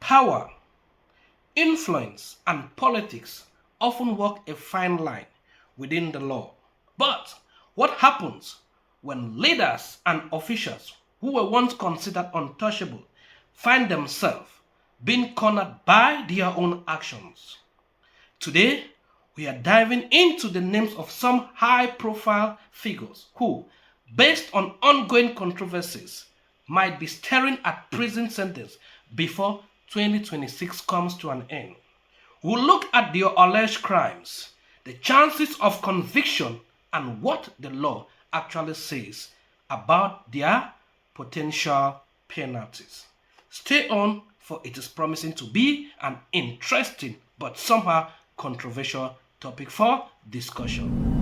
Power, influence, and politics often walk a fine line within the law. But what happens when leaders and officials who were once considered untouchable find themselves being cornered by their own actions? Today, we are diving into the names of some high-profile figures who, based on ongoing controversies, might be staring at prison sentence before 2026 comes to an end. We'll look at their alleged crimes, the chances of conviction, and what the law actually says about their potential penalties. Stay on, for it is promising to be an interesting but somehow controversial topic for discussion.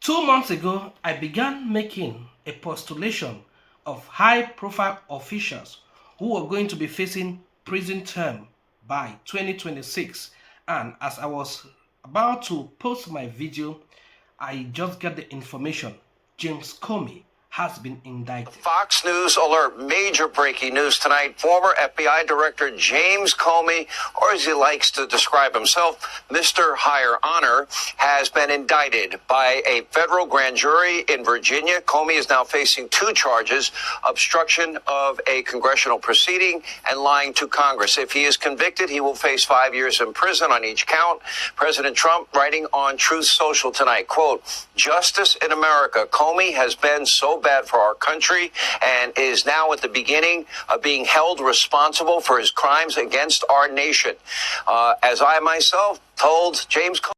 2 months ago, I began making a postulation of high-profile officials who were going to be facing prison term by 2026, and as I was about to post my video, I just got the information James Comey has been indicted. Fox News alert, major breaking news tonight. Former FBI Director James Comey, or as he likes to describe himself, Mr. Higher Honor, has been indicted by a federal grand jury in Virginia. Comey is now facing 2 charges, obstruction of a congressional proceeding and lying to Congress. If he is convicted, he will face 5 years in prison on each count. President Trump writing on Truth Social tonight, quote, "Justice in America. Comey has been so bad for our country and is now at the beginning of being held responsible for his crimes against our nation." As I myself told James Comey.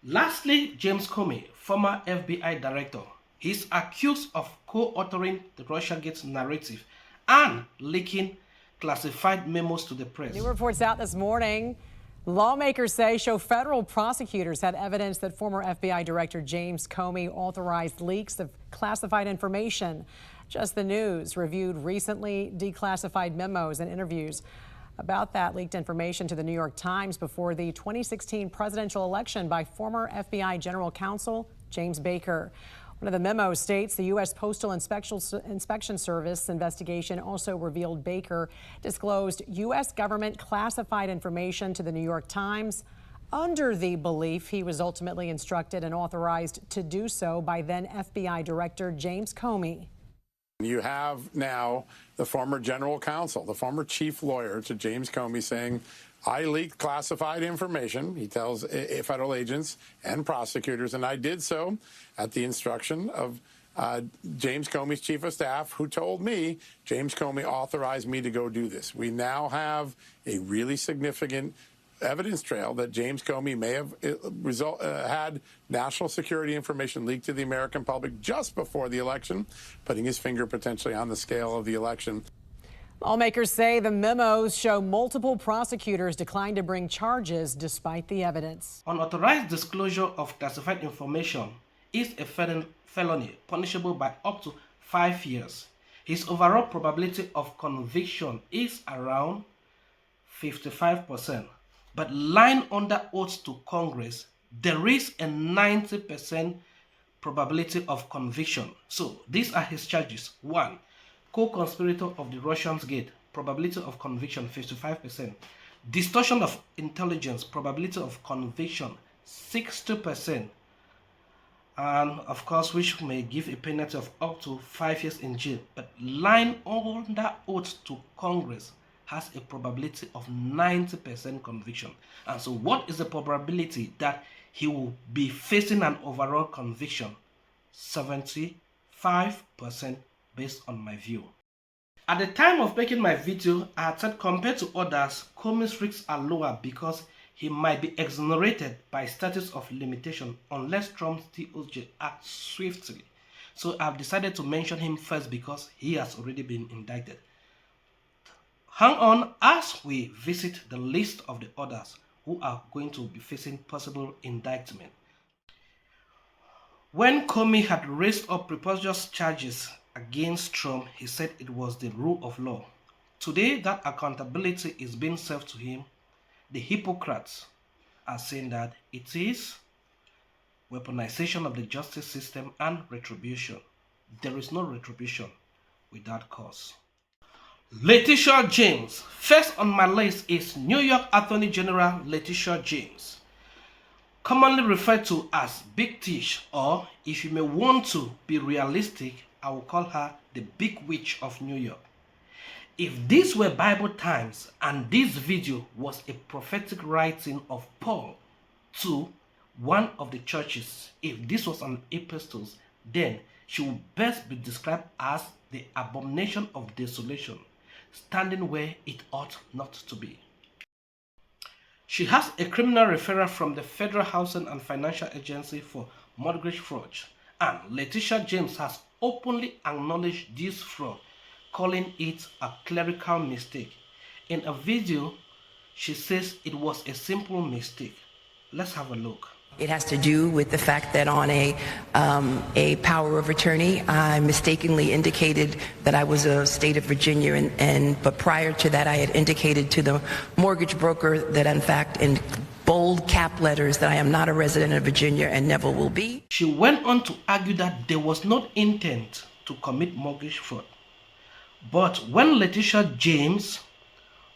Lastly, James Comey, former FBI director, is accused of co-authoring the Russiagate narrative and leaking classified memos to the press. New reports out this morning. Lawmakers show federal prosecutors had evidence that former FBI Director James Comey authorized leaks of classified information. Just the News reviewed recently declassified memos and interviews about that leaked information to the New York Times before the 2016 presidential election by former FBI General Counsel James Baker. One of the memos states the U.S. Postal Inspection Service investigation also revealed Baker disclosed U.S. government classified information to the New York Times under the belief he was ultimately instructed and authorized to do so by then FBI Director James Comey. You have now the former general counsel, the former chief lawyer to James Comey saying, "I leaked classified information," he tells federal agents and prosecutors, "and I did so at the instruction of James Comey's chief of staff, who told me James Comey authorized me to go do this." We now have a really significant evidence trail that James Comey may have had national security information leaked to the American public just before the election, putting his finger potentially on the scale of the election. Lawmakers say the memos show multiple prosecutors declined to bring charges despite the evidence. Unauthorized disclosure of classified information is a felony punishable by up to 5 years. His overall probability of conviction is around 55%. But lying under oath to Congress, there is a 90% probability of conviction. So these are his charges. 1. Co-conspirator of the Russiagate, probability of conviction 55%. Distortion of intelligence, probability of conviction 60%. And of course, which may give a penalty of up to 5 years in jail. But lying under oath to Congress has a probability of 90% conviction. And so what is the probability that he will be facing an overall conviction? 75% based on my view. At the time of making my video, I had said compared to others, Comey's risks are lower because he might be exonerated by statute of limitation unless Trump's DOJ acts swiftly. So I've decided to mention him first because he has already been indicted. Hang on as we visit the list of the others who are going to be facing possible indictment. When Comey had raised up preposterous charges against Trump, he said it was the rule of law. Today, that accountability is being served to him the hypocrats are saying that it is weaponization of the justice system and retribution. There is no retribution without cause. Letitia James. First on my list is New York Attorney General Letitia James, commonly referred to as Big Tish, or if you may want to be realistic, I will call her the Big Witch of New York. If these were Bible times and this video was a prophetic writing of Paul to one of the churches, if this was an epistle, then she would best be described as the abomination of desolation, standing where it ought not to be. She has a criminal referral from the Federal Housing and Financial Agency for mortgage fraud, and Letitia James has openly acknowledged this fraud, calling it a clerical mistake. In a video, she says it was a simple mistake. Let's have a look. It has to do with the fact that on a power of attorney, I mistakenly indicated that I was a state of Virginia, but prior to that, I had indicated to the mortgage broker that, in fact, in bold cap letters, that I am not a resident of Virginia and never will be. She went on to argue that there was no intent to commit mortgage fraud. But when Letitia James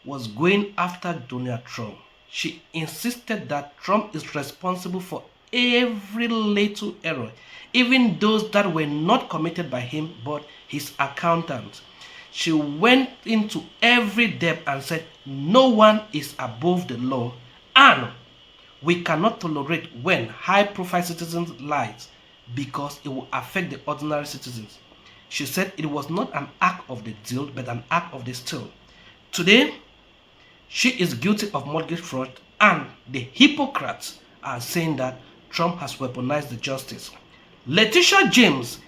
was going after Donald Trump, she insisted that Trump is responsible for every little error, even those that were not committed by him but his accountant. She went into every depth and said no one is above the law, and we cannot tolerate when high-profile citizens lie because it will affect the ordinary citizens. She said it was not an act of the deal but an act of the steal. Today, she is guilty of mortgage fraud, and the hypocrites are saying that Trump has weaponized the justice. Letitia James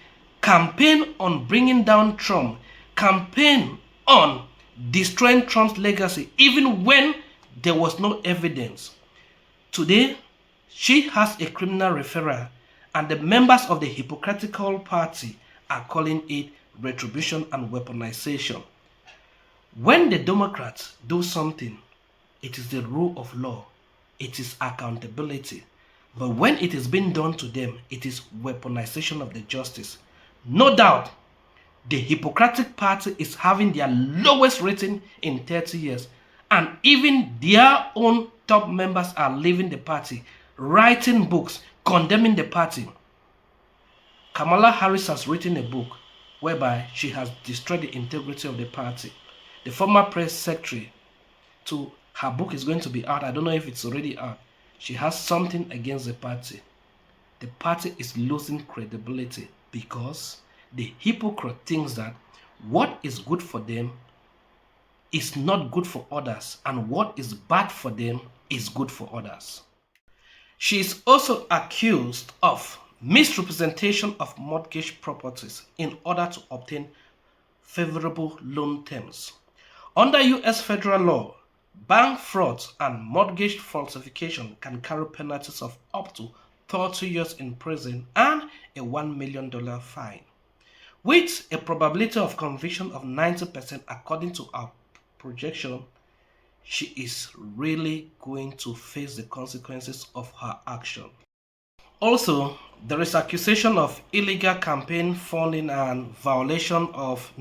campaigned on bringing down Trump, campaigned on destroying Trump's legacy, even when there was no evidence. Today, she has a criminal referral, and the members of the hypocritical party are calling it retribution and weaponization. When the Democrats do something, it is the rule of law, it is accountability. But when it is being done to them, it is weaponization of the justice. No doubt, the Hippocratic Party is having their lowest rating in 30 years, and even their own top members are leaving the party, writing books, condemning the party. Kamala Harris has written a book whereby she has destroyed the integrity of the party. The former press secretary, her book is going to be out. I don't know if it's already out. She has something against the party. The party is losing credibility because the hypocrite thinks that what is good for them is not good for others, and what is bad for them is good for others. She is also accused of misrepresentation of mortgage properties in order to obtain favorable loan terms. Under U.S. federal law, bank fraud and mortgage falsification can carry penalties of up to 30 years in prison and a $1 million fine, with a probability of conviction of 90% according to our projection. She is really going to face the consequences of her action. Also, there is accusation of illegal campaign funding and violation of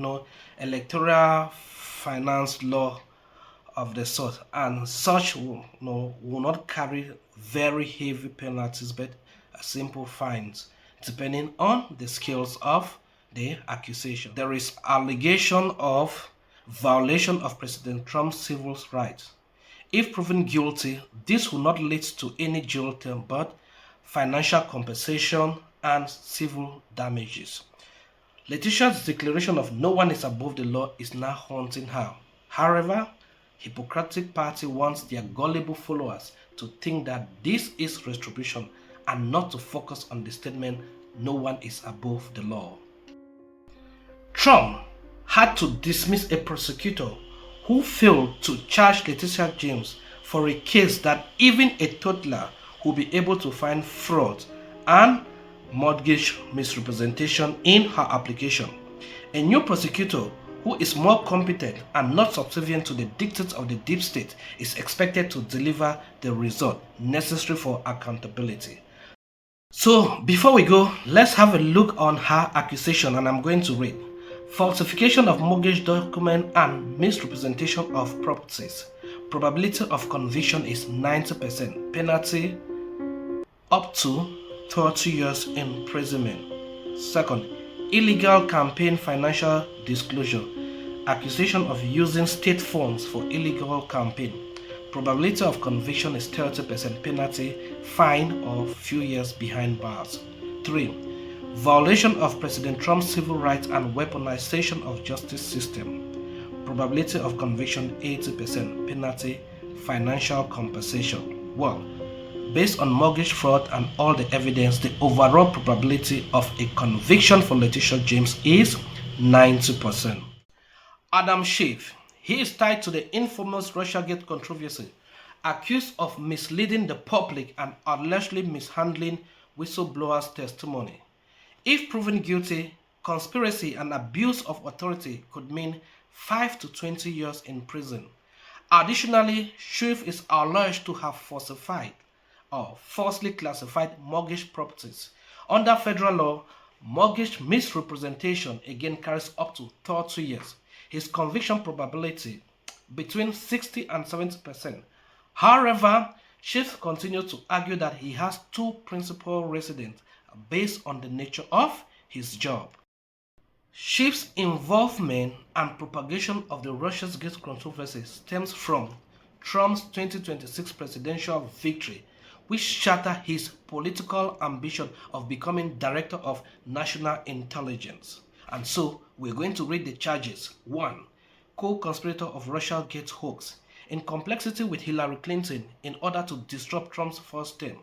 electoral finance law of the sort, and such will not carry very heavy penalties but simple fines depending on the scales of the accusation. There is allegation of violation of President Trump's civil rights. If proven guilty, this will not lead to any jail term but financial compensation and civil damages. Letitia's declaration of no one is above the law is now haunting her. However, Hippocratic Party wants their gullible followers to think that this is retribution and not to focus on the statement, no one is above the law. Trump had to dismiss a prosecutor who failed to charge Letitia James for a case that even a toddler will be able to find fraud and mortgage misrepresentation in her application. A new prosecutor who is more competent and not subservient to the dictates of the deep state, is expected to deliver the result necessary for accountability. So before we go, let's have a look on her accusation, and I'm going to read. Falsification of mortgage document and misrepresentation of properties. Probability of conviction is 90%. Penalty up to 30 years imprisonment. Second, illegal campaign financial disclosure. Accusation of using state funds for illegal campaign. Probability of conviction is 30%. Penalty, fine, or few years behind bars. 3. Violation of President Trump's civil rights and weaponization of justice system. Probability of conviction 80%. Penalty, financial compensation. Well, based on mortgage fraud and all the evidence, the overall probability of a conviction for Letitia James is 90%. Adam Schiff. He is tied to the infamous Russiagate controversy, accused of misleading the public and allegedly mishandling whistleblowers' testimony. If proven guilty, conspiracy and abuse of authority could mean 5 to 20 years in prison. Additionally, Schiff is alleged to have falsified or falsely classified mortgage properties. Under federal law, mortgage misrepresentation again carries up to 30 years. His conviction probability between 60 and 70%. However, Schiff continues to argue that he has two principal residents based on the nature of his job. Schiff's involvement and propagation of the Russiagate controversy stems from Trump's 2026 presidential victory, which shattered his political ambition of becoming Director of National Intelligence. And so, we're going to read the charges. 1. Co-conspirator of Russiagate hoax, in complexity with Hillary Clinton in order to disrupt Trump's first term.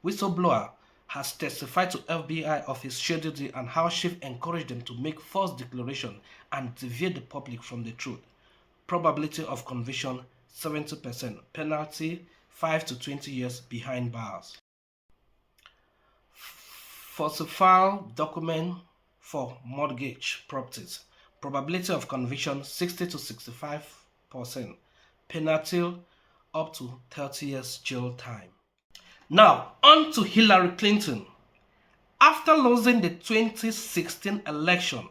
Whistleblower has testified to FBI of his schedule and how Schiff encouraged them to make false declarations and deviate the public from the truth. Probability of conviction 70%. Penalty 5 to 20 years behind bars. Falsified document for mortgage properties. Probability of conviction 60 to 65%. Penalty up to 30 years jail time. Now, on to Hillary Clinton. After losing the 2016 election,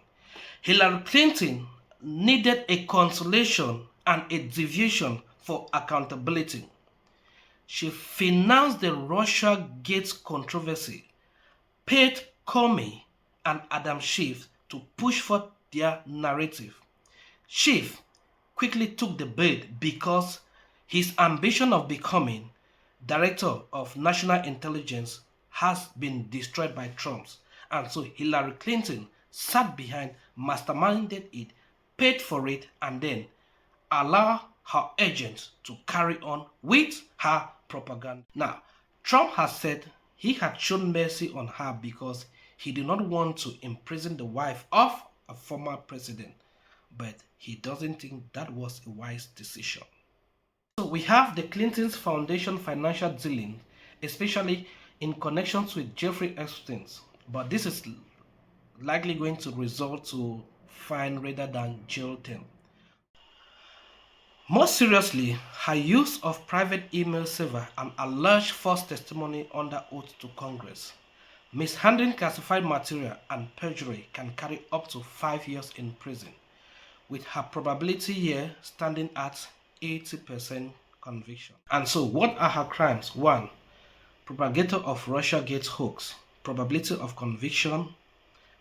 Hillary Clinton needed a consolation and a deviation for accountability. She financed the Russiagate controversy, paid Comey and Adam Schiff to push for their narrative. Schiff quickly took the bait because his ambition of becoming Director of National Intelligence has been destroyed by Trump, and so Hillary Clinton sat behind, masterminded it, paid for it, and then allowed her agents to carry on with her propaganda. Now, Trump has said he had shown mercy on her because he did not want to imprison the wife of a former president, but he doesn't think that was a wise decision. So we have the Clintons Foundation financial dealing, especially in connections with Jeffrey Epstein, but this is likely going to result to fine rather than jail term. More seriously, her use of private email server and alleged false testimony under oath to Congress. Mishandling classified material and perjury can carry up to 5 years in prison, with her probability here standing at 80% conviction. And so, what are her crimes? 1. Propagator of Russiagate hoax. Probability of conviction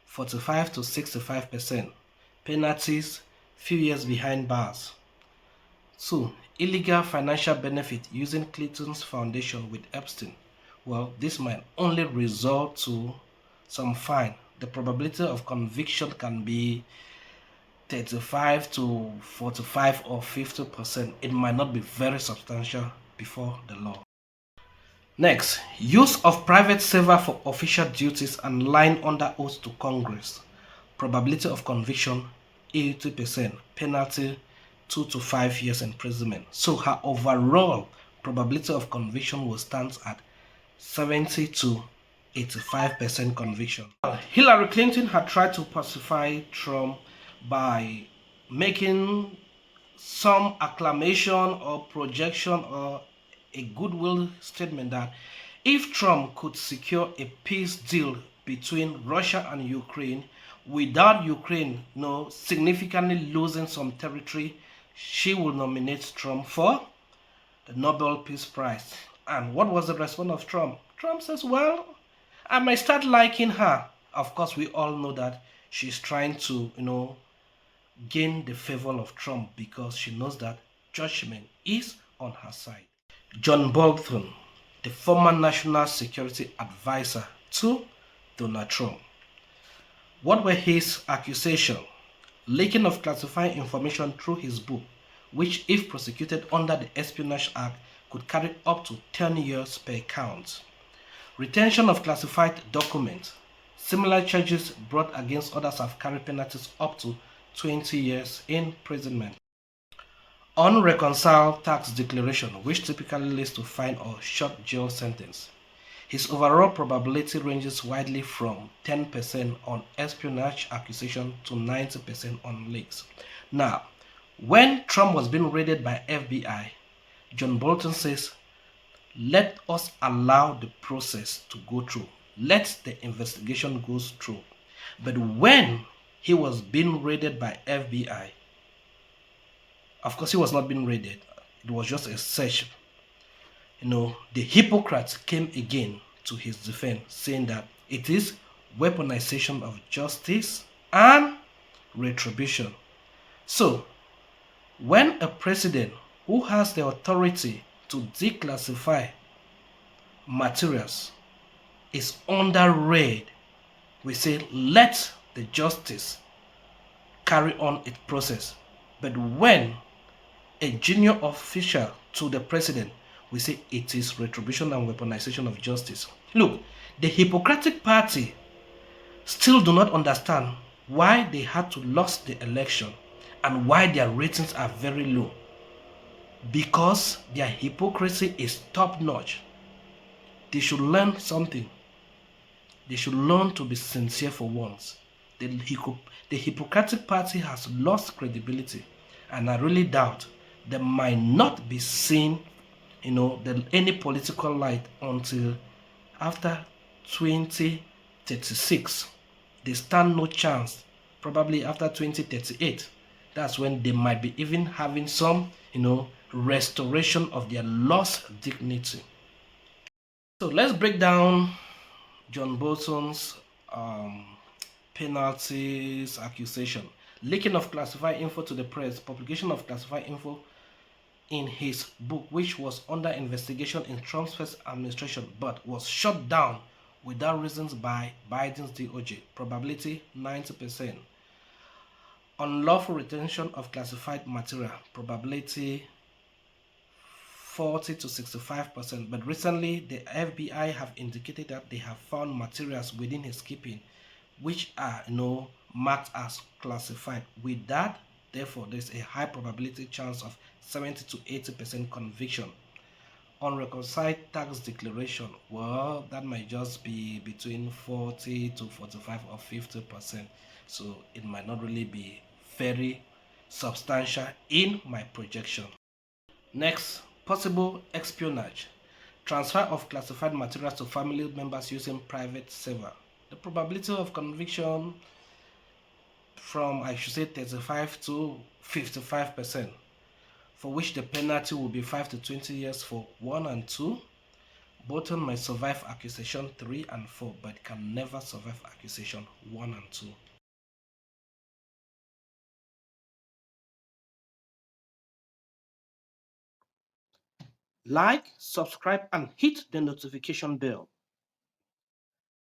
45 to 65%. Penalties few years behind bars. 2. Illegal financial benefit using Clinton's foundation with Epstein. Well, this might only result to some fine. The probability of conviction can be 35 to 45 or 50%. It might not be very substantial before the law. Next, use of private server for official duties and lying under oath to Congress. Probability of conviction 80%. Penalty 2 to 5 years imprisonment. So her overall probability of conviction will stand at 70 to 85% conviction. Hillary Clinton had tried to pacify Trump by making some acclamation or projection or a goodwill statement that if Trump could secure a peace deal between Russia and Ukraine without Ukraine significantly losing some territory, she will nominate Trump for the Nobel Peace Prize. And what was the response of Trump? Trump says, well, I might start liking her. Of course, we all know that she's trying to, gain the favor of Trump because she knows that judgment is on her side. John Bolton, the former national security advisor to Donald Trump. What were his accusations? Leaking of classified information through his book, which if prosecuted under the Espionage Act could carry up to 10 years per count. Retention of classified documents. Similar charges brought against others have carried penalties up to 20 years imprisonment. Unreconciled tax declaration, which typically leads to fine or short jail sentence. His overall probability ranges widely from 10% on espionage accusation to 90% on leaks. Now, when Trump was being raided by FBI, John Bolton says, let us allow the process to go through. Let the investigation go through. But when he was being raided by FBI, of course he was not being raided. It was just a search. The hypocrats came again to his defense, saying that it is weaponization of justice and retribution. So, when a president who has the authority to declassify materials is under raid, we say let the justice carry on its process. But when a junior official to the president, we say it is retribution and weaponization of justice. Look, the Hippocratic Party still do not understand why they had to lose the election and why their ratings are very low. Because their hypocrisy is top-notch. They should learn something. They should learn to be sincere for once. The Hippocratic Party has lost credibility, and I really doubt they might not be seen, any political light until after 2036. They stand no chance. Probably after 2038. That's when they might be even having some, restoration of their lost dignity. So let's break down John Bolton's penalties accusation. Leaking of classified info to the press, publication of classified info in his book, which was under investigation in Trump's first administration but was shut down without reasons by Biden's DOJ. Probability 90%. Unlawful retention of classified material. Probability 40 to 65%. But recently, the FBI have indicated that they have found materials within his keeping which are marked as classified. With that, therefore, there's a high probability chance of 70 to 80% conviction. Unreconciled tax declaration, well, that might just be between 40 to 45 or 50%. So it might not really be very substantial in my projection. Next, possible espionage. Transfer of classified materials to family members using private server. The probability of conviction from, I should say, 35 to 55%, for which the penalty will be 5 to 20 years for 1 and 2. Bolton might survive accusation 3 and 4, but can never survive accusation 1 and 2. Like, subscribe, and hit the notification bell.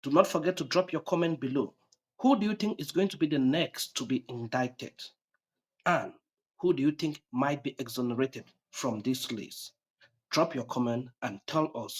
Do not forget to drop your comment below. Who do you think is going to be the next to be indicted? And who do you think might be exonerated from this list? Drop your comment and tell us.